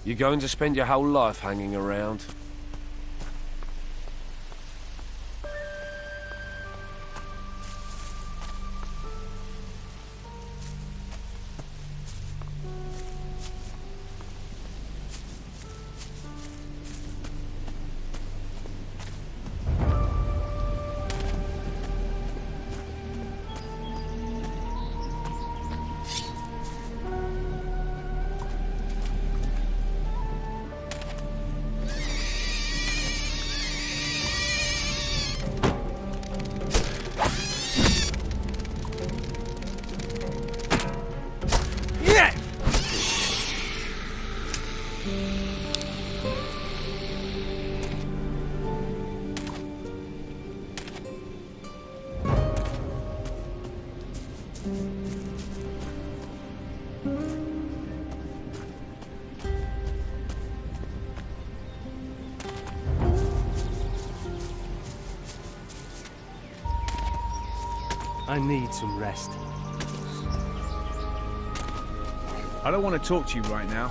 You going to spend your whole life hanging around? I need some rest. I don't want to talk to you right now.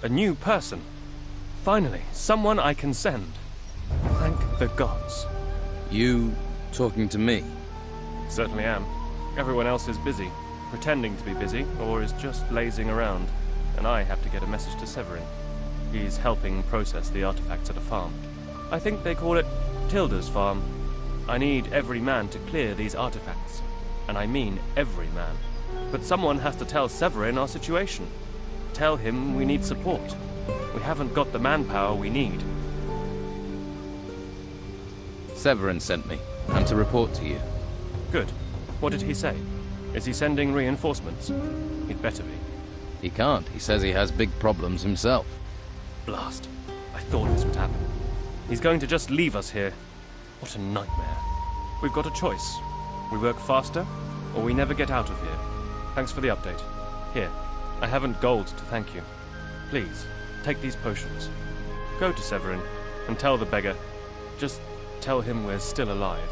A new person. Finally, someone I can send. Thank the gods. You talking to me? Certainly am. Everyone else is busy, pretending to be busy, or is just lazing around. And I have to get a message to Severin. He's helping process the artifacts at a farm. I think they call it Tilda's farm. I need every man to clear these artifacts. And I mean every man. But someone has to tell Severin our situation. Tell him we need support. We haven't got the manpower we need. Severin sent me. I'm to report to you. Good. What did he say? Is he sending reinforcements? He'd better be. He can't. He says he has big problems himself. Blast. I thought this would happen. He's going to just leave us here. What a nightmare. We've got a choice. We work faster, or we never get out of here. Thanks for the update. Here, I haven't gold to thank you. Please, take these potions. Go to Severin and tell the beggar. Just tell him we're still alive.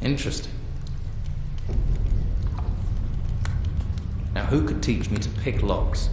Interesting. Now, who could teach me to pick locks?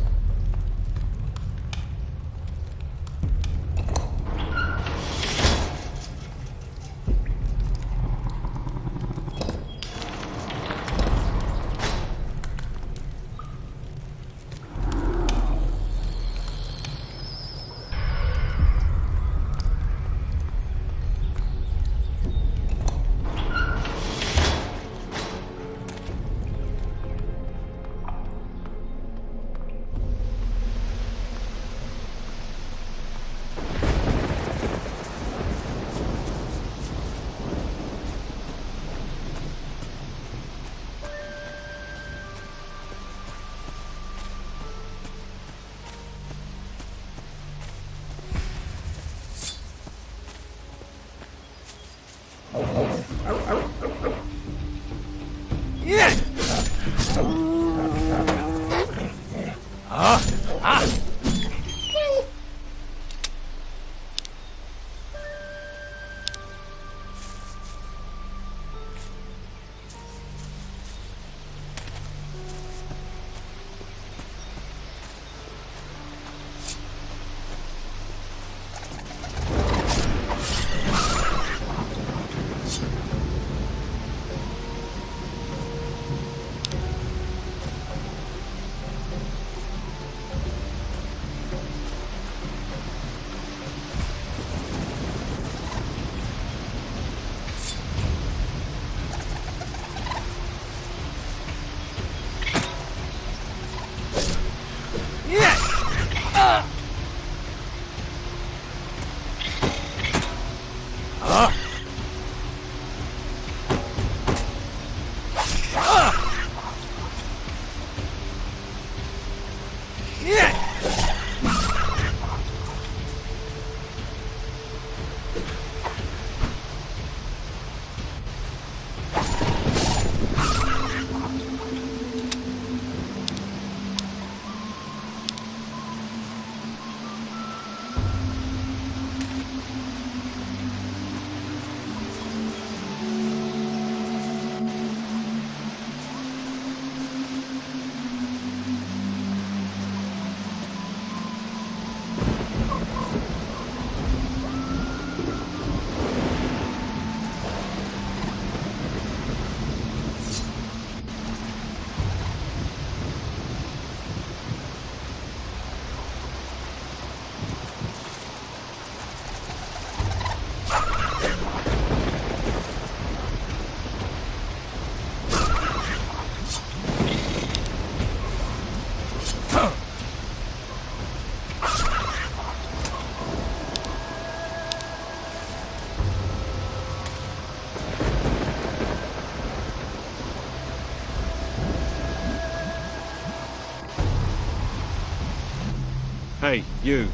Hey, you.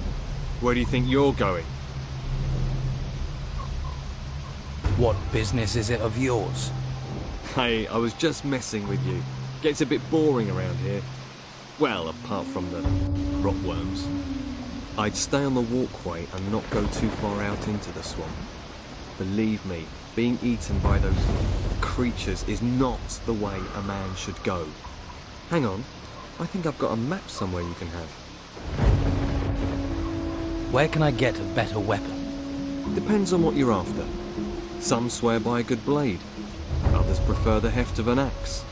Where do you think you're going? What business is it of yours? Hey, I was just messing with you. Gets a bit boring around here. Well, apart from the rotworms. I'd stay on the walkway and not go too far out into the swamp. Believe me, being eaten by those creatures is not the way a man should go. Hang on, I think I've got a map somewhere you can have. Where can I get a better weapon? Depends on what you're after. Some swear by a good blade. Others prefer the heft of an axe.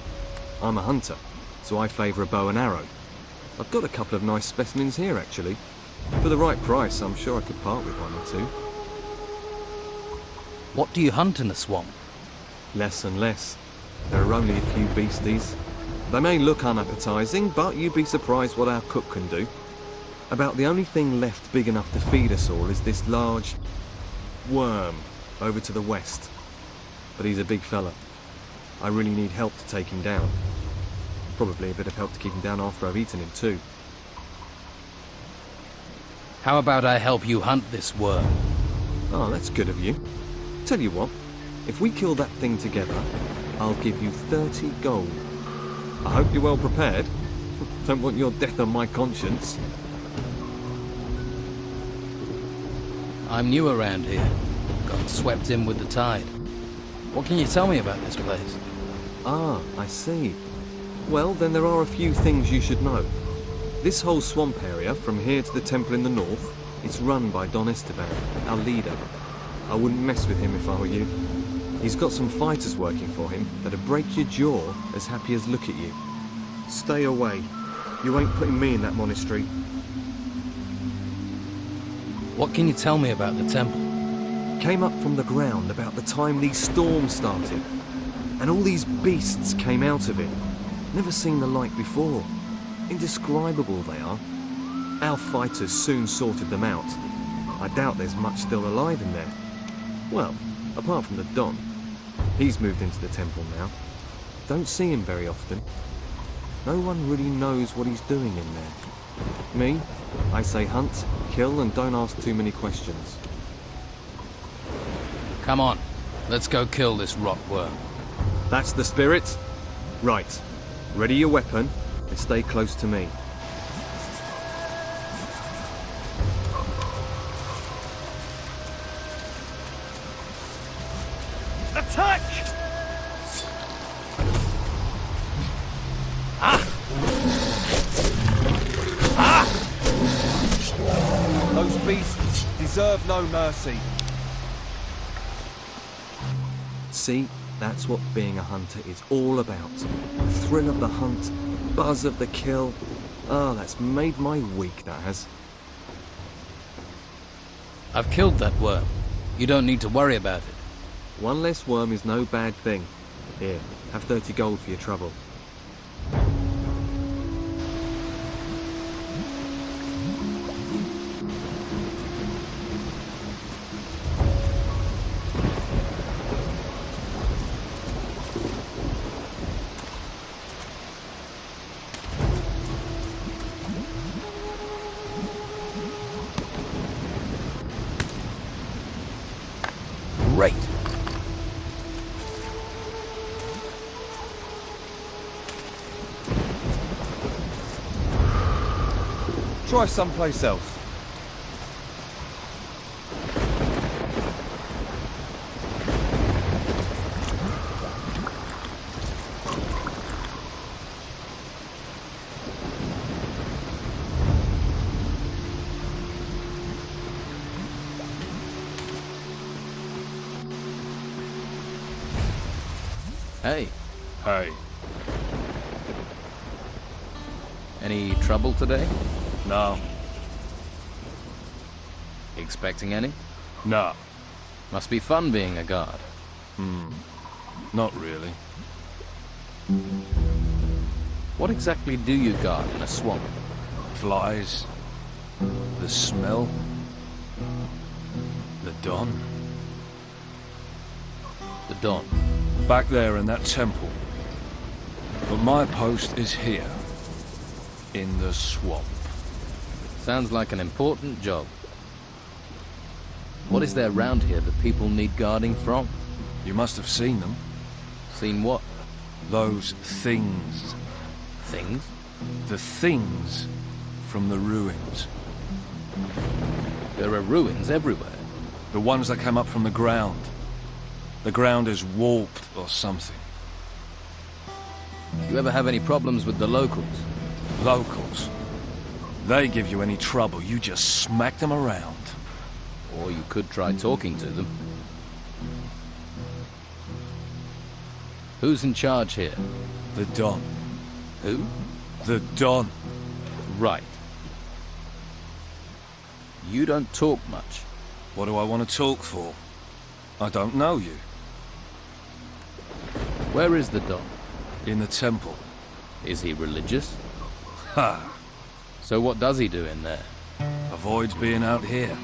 I'm a hunter, so I favour a bow and arrow. I've got a couple of nice specimens here, actually. For the right price, I'm sure I could part with one or two. What do you hunt in the swamp? Less and less. There are only a few beasties. They may look unappetising, but you'd be surprised what our cook can do. About the only thing left big enough to feed us all is this large worm over to the west. But he's a big fella. I really need help to take him down. Probably a bit of help to keep him down after I've eaten him too. How about I help you hunt this worm? Oh, that's good of you. Tell you what, if we kill that thing together, I'll give you 30 gold. I hope you're well prepared. Don't want your death on my conscience. I'm new around here. Got swept in with the tide. What can you tell me about this place? Ah, I see. Well, then there are a few things you should know. This whole swamp area, from here to the temple in the north, it's run by Don Esteban, our leader. I wouldn't mess with him if I were you. He's got some fighters working for him that'd break your jaw as happy as look at you. Stay away. You ain't putting me in that monastery. What can you tell me about the temple? Came up from the ground about the time these storms started. And all these beasts came out of it. Never seen the like before. Indescribable they are. Our fighters soon sorted them out. I doubt there's much still alive in there. Well, apart from the Don. He's moved into the temple now. Don't see him very often. No one really knows what he's doing in there. Me? I say hunt, kill, and don't ask too many questions. Come on, let's go kill this rotworm. That's the spirit? Right. Ready your weapon, and stay close to me. Attack! Those beasts deserve no mercy. See, that's what being a hunter is all about. The thrill of the hunt, the buzz of the kill. Ah, that's made my week, that has. I've killed that worm. You don't need to worry about it. One less worm is no bad thing. Here, have 30 gold for your trouble. Great. Try someplace else. Hey, Hey. any trouble today? No. Expecting any? No. Must be fun being a guard. Not really. What exactly do you guard in a swamp? Flies. The smell. The Don. The Don. Back there in that temple. But my post is here. In the swamp. Sounds like an important job. What is there around here that people need guarding from? You must have seen them. Seen what? Those things. Things? The things from the ruins. There are ruins everywhere. The ones that came up from the ground. The ground is warped or something. You ever have any problems with the locals? Locals. They give you any trouble, you just smack them around. Or you could try talking to them. Who's in charge here? The Don. Who? The Don. Right. You don't talk much. What do I want to talk for? I don't know you. Where is the Don? In the temple. Is he religious? Ha! So what does he do in there? Avoids being out here.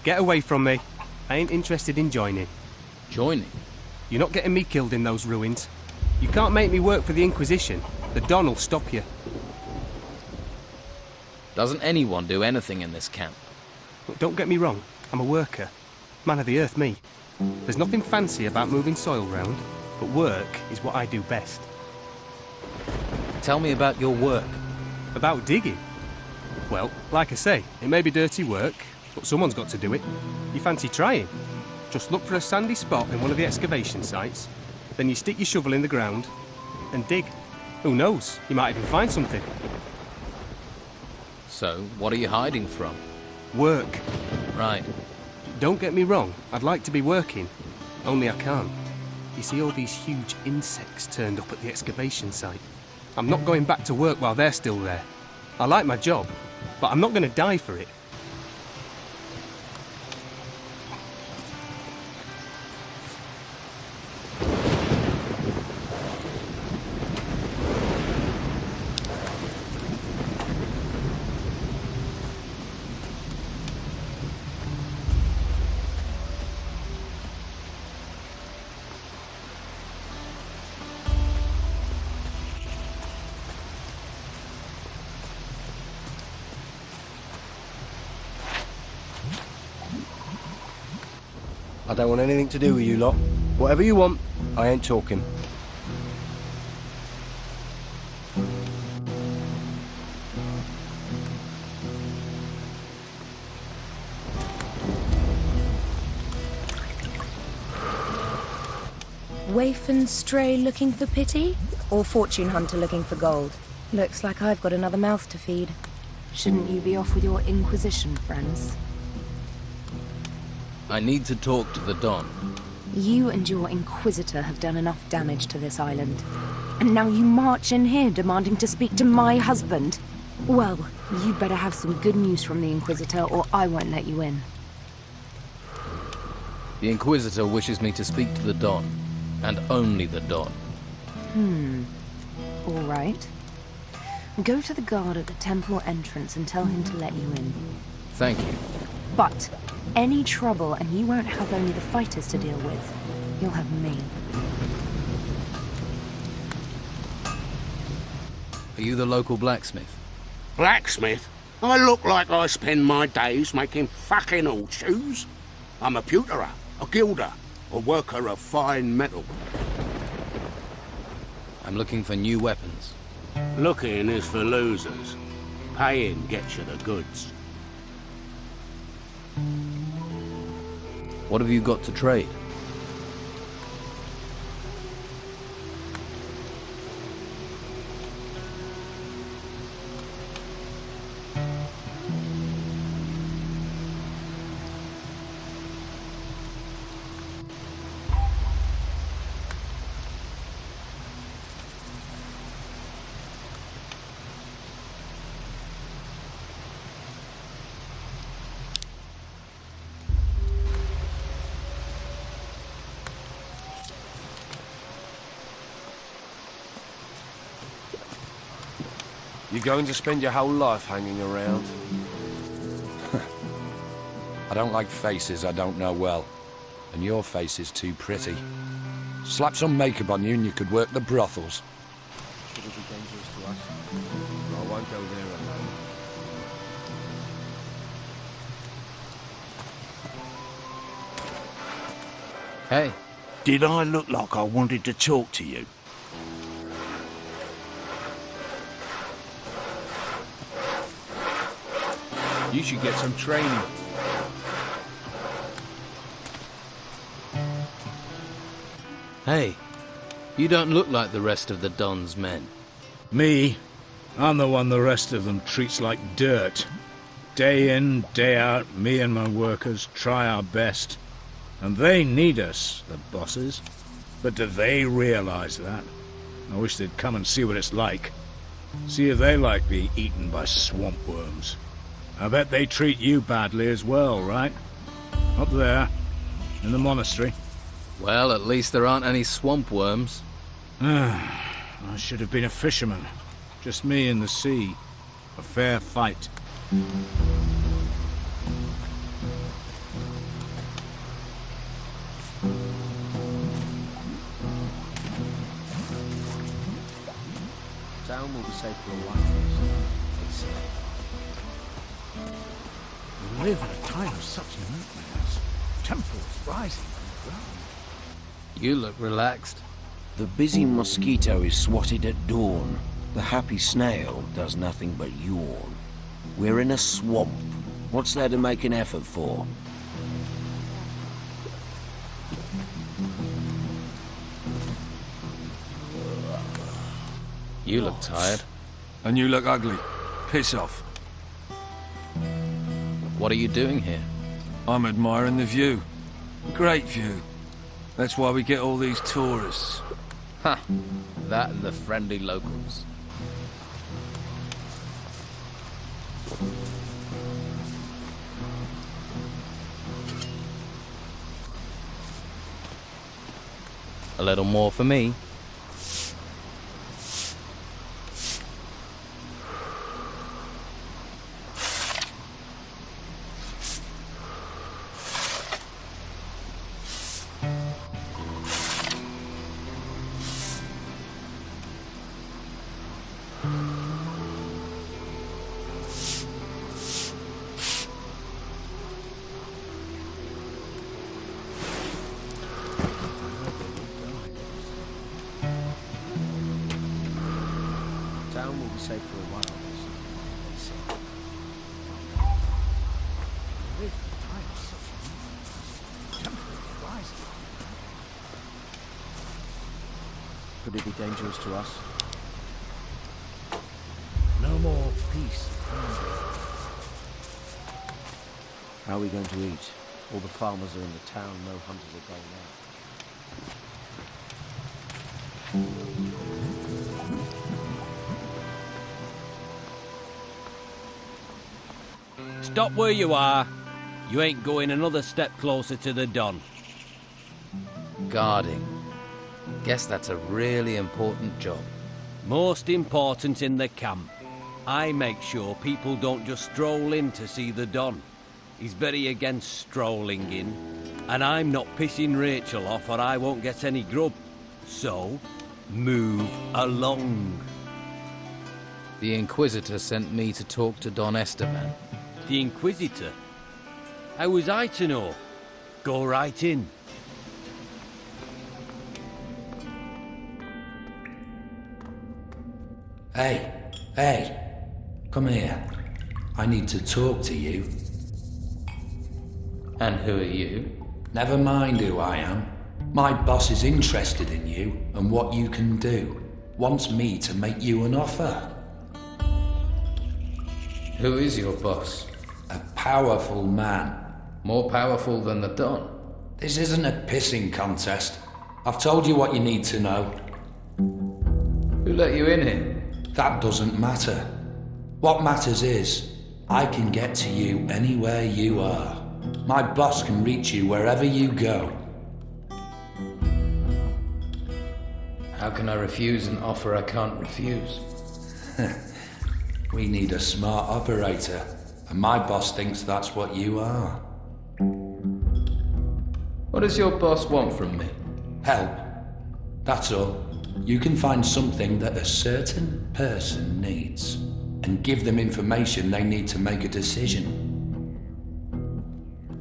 Get away from me. I ain't interested in joining. Joining? You're not getting me killed in those ruins. You can't make me work for the Inquisition. The Don will stop you. Doesn't anyone do anything in this camp? Look, don't get me wrong, I'm a worker. Man of the earth, me. There's nothing fancy about moving soil round, but work is what I do best. Tell me about your work. About digging? Well, like I say, it may be dirty work, but someone's got to do it. You fancy trying? Just look for a sandy spot in one of the excavation sites, then you stick your shovel in the ground and dig. Who knows, you might even find something. So, what are you hiding from? Work. Right. Don't get me wrong, I'd like to be working, only I can't. You see all these huge insects turned up at the excavation site. I'm not going back to work while they're still there. I like my job, but I'm not going to die for it. I don't want anything to do with you lot. Whatever you want, I ain't talking. Waif and stray looking for pity? Or fortune hunter looking for gold? Looks like I've got another mouth to feed. Shouldn't you be off with your Inquisition friends? I need to talk to the Don. You and your Inquisitor have done enough damage to this island. And now you march in here demanding to speak to my husband? Well, you better have some good news from the Inquisitor or I won't let you in. The Inquisitor wishes me to speak to the Don, and only the Don. All right. Go to the guard at the temple entrance and tell him to let you in. Thank you. But any trouble and you won't have only the fighters to deal with. You'll have me. Are you the local blacksmith? Blacksmith? I look like I spend my days making fucking horseshoes. I'm a pewterer, a gilder, a worker of fine metal. I'm looking for new weapons. Looking is for losers. Paying gets you the goods. What have you got to trade? You're going to spend your whole life hanging around? I don't like faces I don't know well. And your face is too pretty. Slap some makeup on you and you could work the brothels. It'll be dangerous to us. I won't go there alone. Hey. Did I look like I wanted to talk to you? You should get some training. Hey. You don't look like the rest of the Don's men. Me? I'm the one the rest of them treats like dirt. Day in, day out, me and my workers try our best. And they need us, the bosses. But do they realize that? I wish they'd come and see what it's like. See if they like being eaten by swamp worms. I bet they treat you badly as well, right? Up there, in the monastery. Well, at least there aren't any swamp worms. I should have been a fisherman. Just me in the sea. A fair fight. Town will be safe for a while, they say. We live in a time of such nightmares. Temples rising underground. You look relaxed. The busy mosquito is swatted at dawn. The happy snail does nothing but yawn. We're in a swamp. What's there to make an effort for? You look tired. And you look ugly. Piss off. What are you doing here? I'm admiring the view. Great view. That's why we get all these tourists. Ha! That and the friendly locals. A little more for me. Town will be safe for a while, they say. We live in a time of such nightmares. Temples rising underground. Could it be dangerous to us? No more peace. How are we going to eat? All the farmers are in the town, no hunters are going out. Stop where you are. You ain't going another step closer to the Don. Guarding. Guess that's a really important job. Most important in the camp. I make sure people don't just stroll in to see the Don. He's very against strolling in. And I'm not pissing Rachel off or I won't get any grub. So, move along. The Inquisitor sent me to talk to Don Esteban. The Inquisitor? How was I to know? Go right in. Hey, come here. I need to talk to you. And who are you? Never mind who I am. My boss is interested in you and what you can do. Wants me to make you an offer. Who is your boss? A powerful man. More powerful than the Don? This isn't a pissing contest. I've told you what you need to know. Who let you in here? That doesn't matter. What matters is, I can get to you anywhere you are. My boss can reach you wherever you go. How can I refuse an offer I can't refuse? We need a smart operator, and my boss thinks that's what you are. What does your boss want from me? Help. That's all. You can find something that a certain person needs, and give them information they need to make a decision.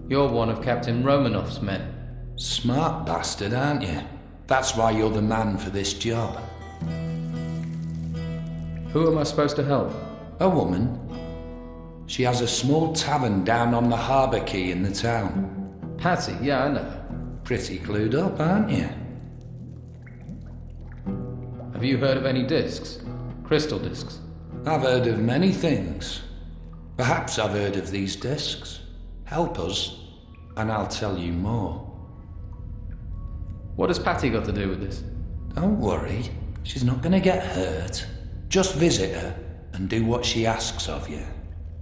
You're one of Captain Romanoff's men. Smart bastard, aren't you? That's why you're the man for this job. Who am I supposed to help? A woman. She has a small tavern down on the harbour quay in the town. Patty, yeah, I know. Pretty clued up, aren't you? Have you heard of any discs? Crystal discs? I've heard of many things. Perhaps I've heard of these discs. Help us, and I'll tell you more. What has Patty got to do with this? Don't worry. She's not going to get hurt. Just visit her and do what she asks of you.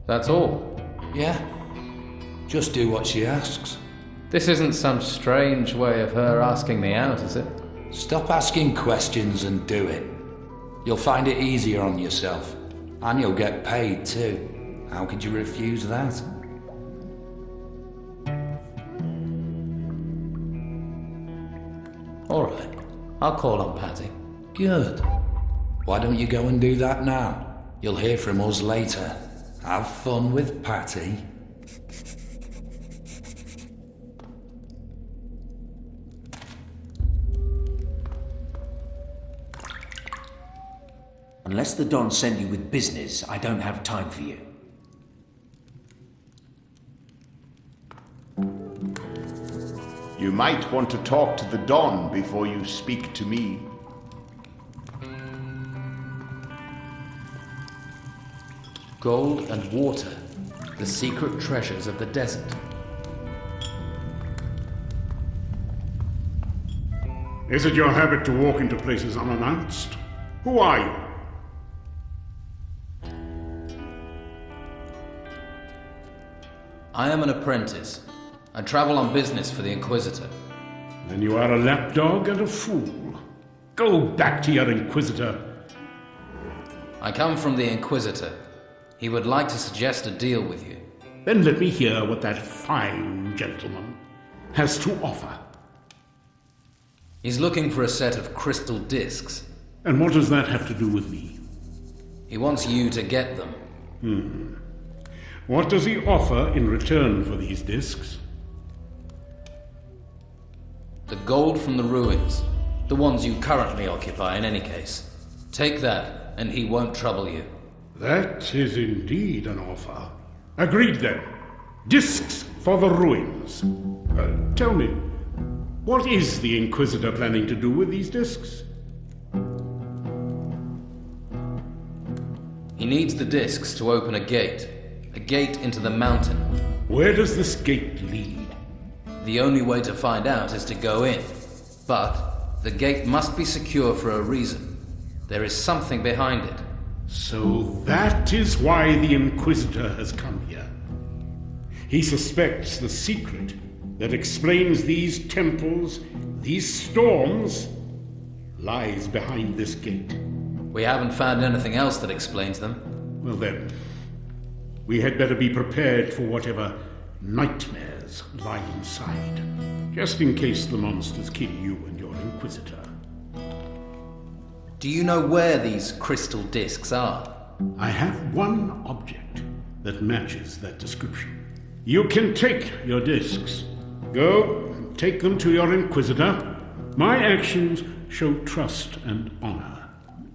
That's all? Yeah. Just do what she asks. This isn't some strange way of her asking me out, is it? Stop asking questions and do it. You'll find it easier on yourself. And you'll get paid too. How could you refuse that? All right. I'll call on Patty. Good. Why don't you go and do that now? You'll hear from us later. Have fun with Patty. Unless the Don send you with business, I don't have time for you. You might want to talk to the Don before you speak to me. Gold and water, the secret treasures of the desert. Is it your habit to walk into places unannounced? Who are you? I am an apprentice. I travel on business for the Inquisitor. Then you are a lapdog and a fool. Go back to your Inquisitor. I come from the Inquisitor. He would like to suggest a deal with you. Then let me hear what that fine gentleman has to offer. He's looking for a set of crystal discs. And what does that have to do with me? He wants you to get them. What does he offer in return for these discs? The gold from the ruins. The ones you currently occupy in any case. Take that, and he won't trouble you. That is indeed an offer. Agreed then. Discs for the ruins. Tell me, what is the Inquisitor planning to do with these discs? He needs the discs to open a gate into the mountain. Where does this gate lead? The only way to find out is to go in. But the gate must be secure for a reason. There is something behind it. So that is why the Inquisitor has come here. He suspects the secret that explains these temples, these storms, lies behind this gate. We haven't found anything else that explains them. Well then, we had better be prepared for whatever nightmares lie inside, just in case the monsters kill you and your Inquisitor. Do you know where these crystal discs are? I have one object that matches that description. You can take your discs. Go and take them to your Inquisitor. My actions show trust and honor.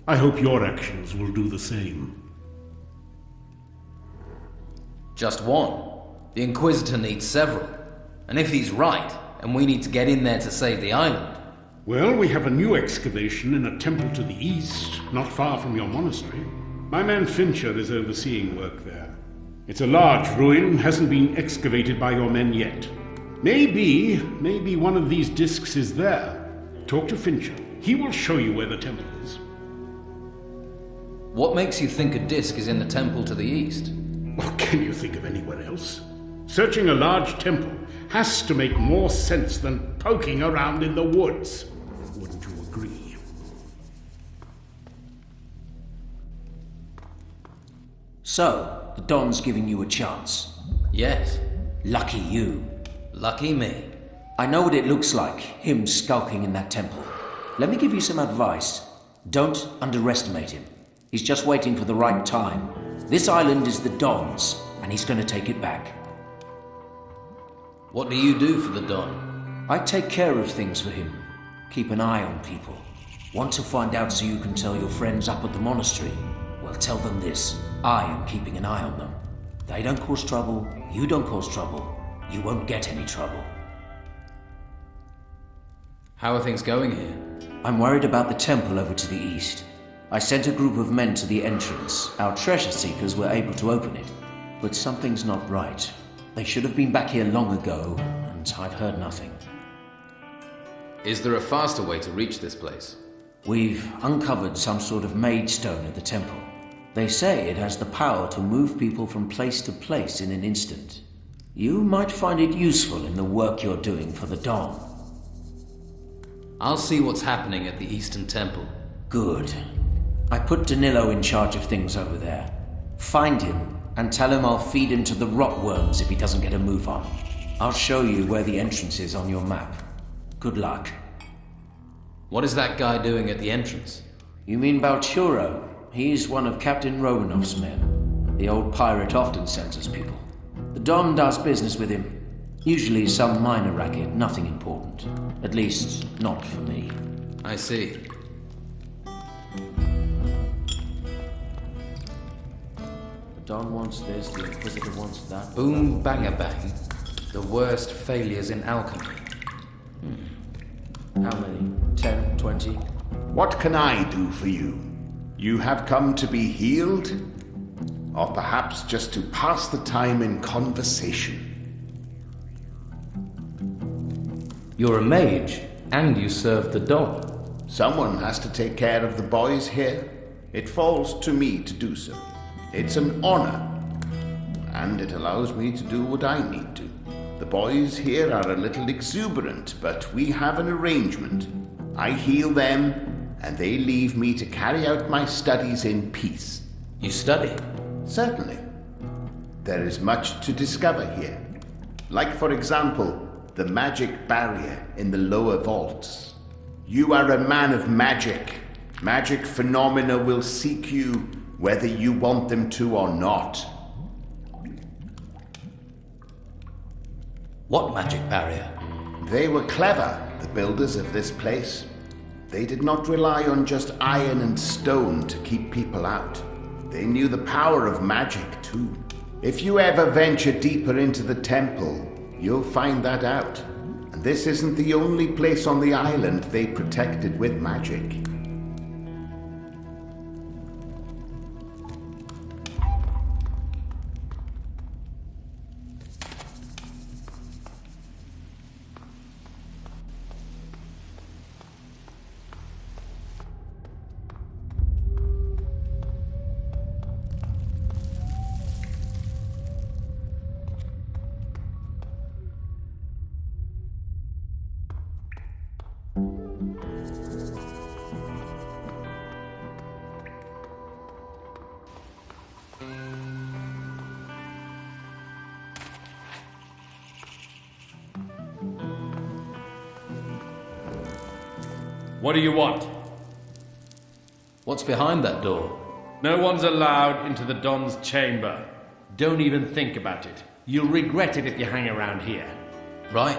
I hope your actions will do the same. Just one. The Inquisitor needs several. And if he's right, and we need to get in there to save the island... Well, we have a new excavation in a temple to the east, not far from your monastery. My man Fincher is overseeing work there. It's a large ruin, hasn't been excavated by your men yet. Maybe one of these discs is there. Talk to Fincher. He will show you where the temple is. What makes you think a disc is in the temple to the east? Well, can you think of anywhere else? Searching a large temple has to make more sense than poking around in the woods. Wouldn't you agree? So, the Don's giving you a chance. Yes. Lucky you. Lucky me. I know what it looks like, him skulking in that temple. Let me give you some advice. Don't underestimate him. He's just waiting for the right time. This island is the Don's, and he's going to take it back. What do you do for the Don? I take care of things for him. Keep an eye on people. Want to find out so you can tell your friends up at the monastery? Well, tell them this. I am keeping an eye on them. They don't cause trouble. You don't cause trouble. You won't get any trouble. How are things going here? I'm worried about the temple over to the east. I sent a group of men to the entrance. Our treasure seekers were able to open it. But something's not right. They should have been back here long ago, and I've heard nothing. Is there a faster way to reach this place? We've uncovered some sort of made stone at the temple. They say it has the power to move people from place to place in an instant. You might find it useful in the work you're doing for the Don. I'll see what's happening at the Eastern Temple. Good. I put Danilo in charge of things over there. Find him and tell him I'll feed him to the rotworms if he doesn't get a move on. I'll show you where the entrance is on your map. Good luck. What is that guy doing at the entrance? You mean Balturo? He's one of Captain Romanov's men. The old pirate often sends us people. The Don does business with him. Usually some minor racket, nothing important. At least, not for me. I see. The Don wants this, the Inquisitor wants that. Boom, bang, bang. The worst failures in alchemy. How many? 10, 20? What can I do for you? You have come to be healed? Or perhaps just to pass the time in conversation? You're a mage, and you serve the Don. Someone has to take care of the boys here. It falls to me to do so. It's an honor, and it allows me to do what I need to. The boys here are a little exuberant, but we have an arrangement. I heal them, and they leave me to carry out my studies in peace. You study? Certainly. There is much to discover here. Like, for example, the magic barrier in the lower vaults. You are a man of magic. Magic phenomena will seek you whether you want them to or not. What magic barrier? They were clever, the builders of this place. They did not rely on just iron and stone to keep people out. They knew the power of magic, too. If you ever venture deeper into the temple, you'll find that out. And this isn't the only place on the island they protected with magic. What do you want? What's behind that door? No one's allowed into the Don's chamber. Don't even think about it. You'll regret it if you hang around here. Right.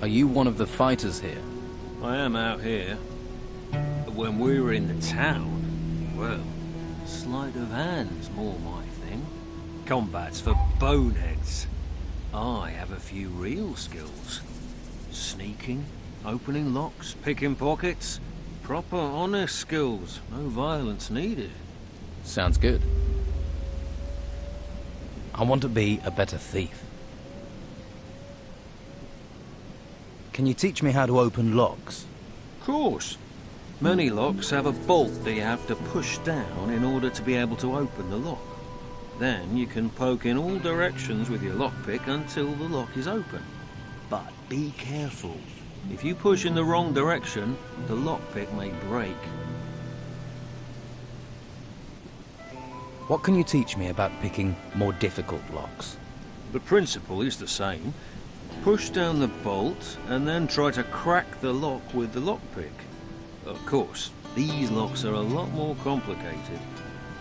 Are you one of the fighters here? I am out here. But when we were in the town, well, sleight of hand's more my thing. Combat's for boneheads. I have a few real skills. Sneaking, opening locks, picking pockets. Proper, honest skills. No violence needed. Sounds good. I want to be a better thief. Can you teach me how to open locks? Of course. Many locks have a bolt that you have to push down in order to be able to open the lock. Then you can poke in all directions with your lockpick until the lock is open. But be careful. If you push in the wrong direction, the lockpick may break. What can you teach me about picking more difficult locks? The principle is the same. Push down the bolt and then try to crack the lock with the lockpick. Of course, these locks are a lot more complicated.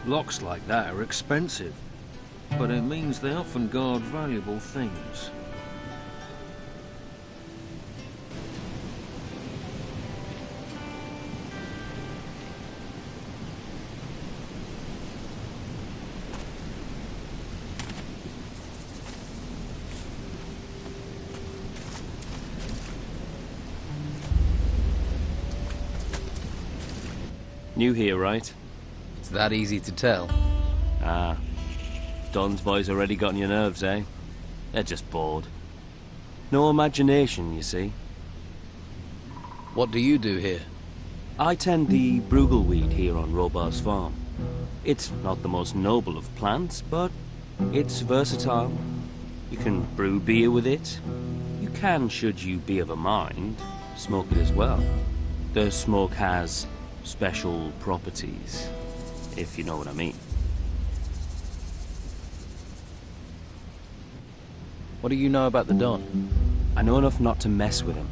Locks like that are expensive, but it means they often guard valuable things. New here, right? It's that easy to tell. Ah. Don's boys already got on your nerves, eh? They're just bored. No imagination, you see. What do you do here? I tend the brugelweed here on Robar's farm. It's not the most noble of plants, but it's versatile. You can brew beer with it. You can, should you be of a mind, smoke it as well. The smoke has special properties, if you know what I mean. What do you know about the Don? I know enough not to mess with him.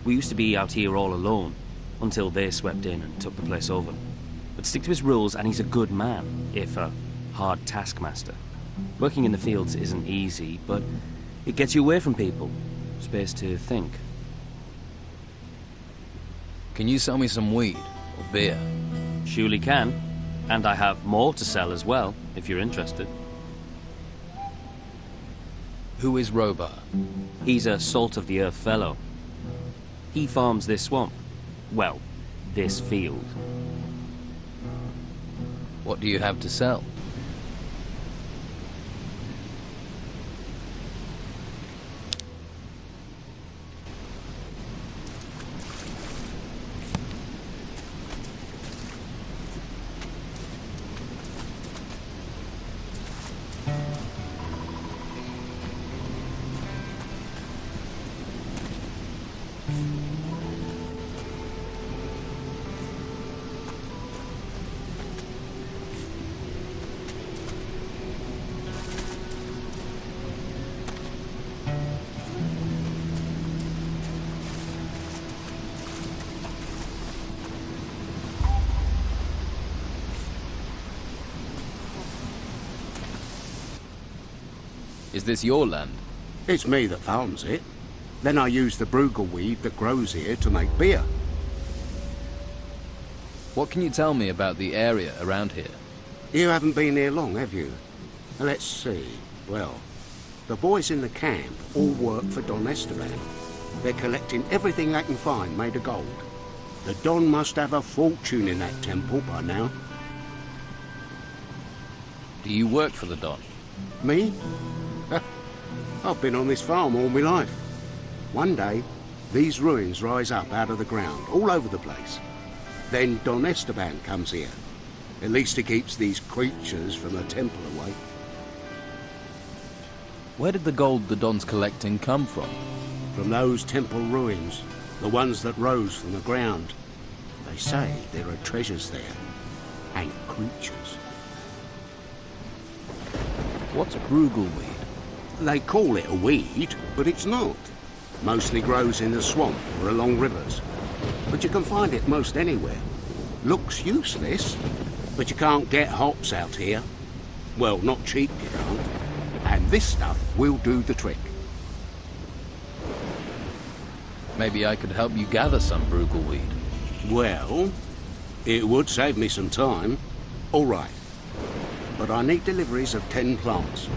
We used to be out here all alone, until they swept in and took the place over. But stick to his rules and he's a good man, if a hard taskmaster. Working in the fields isn't easy, but it gets you away from people. Space to think. Can you sell me some weed? Or beer? Surely can. And I have more to sell as well, if you're interested. Who is Robar? He's a salt-of-the-earth fellow. He farms this swamp. Well, this field. What do you have to sell? Is this your land? It's me that farms it. Then I use the brugelweed that grows here to make beer. What can you tell me about the area around here? You haven't been here long, have you? Let's see. Well, the boys in the camp all work for Don Esteban. They're collecting everything they can find made of gold. The Don must have a fortune in that temple by now. Do you work for the Don? Me? I've been on this farm all my life. One day, these ruins rise up out of the ground, all over the place. Then Don Esteban comes here. At least he keeps these creatures from the temple away. Where did the gold the Don's collecting come from? From those temple ruins, the ones that rose from the ground. They say there are treasures there, and creatures. What's brugelweed? They call it a weed, but it's not. Mostly grows in the swamp or along rivers. But you can find it most anywhere. Looks useless, but you can't get hops out here. Well, not cheap you can't. And this stuff will do the trick. Maybe I could help you gather some brugelweed. Well, it would save me some time. All right. But I need deliveries of 10 plants.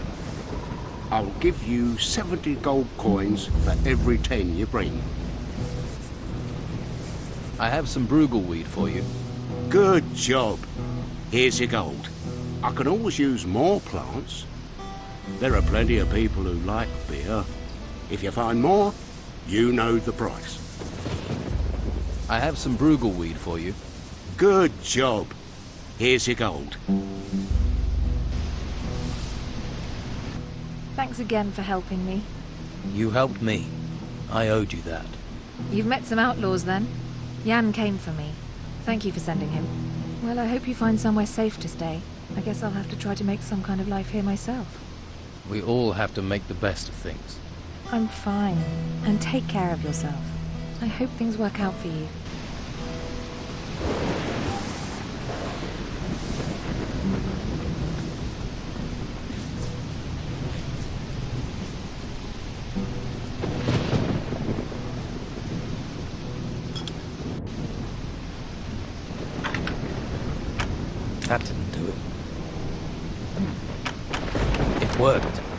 I'll give you 70 gold coins for every 10 you bring. I have some brugelweed for you. Good job. Here's your gold. I can always use more plants. There are plenty of people who like beer. If you find more, you know the price. I have some brugelweed for you. Good job. Here's your gold. Thanks again for helping me. You helped me. I owed you that. You've met some outlaws then? Jan came for me. Thank you for sending him. Well, I hope you find somewhere safe to stay. I guess I'll have to try to make some kind of life here myself. We all have to make the best of things. I'm fine. And take care of yourself. I hope things work out for you. That didn't do it. It worked.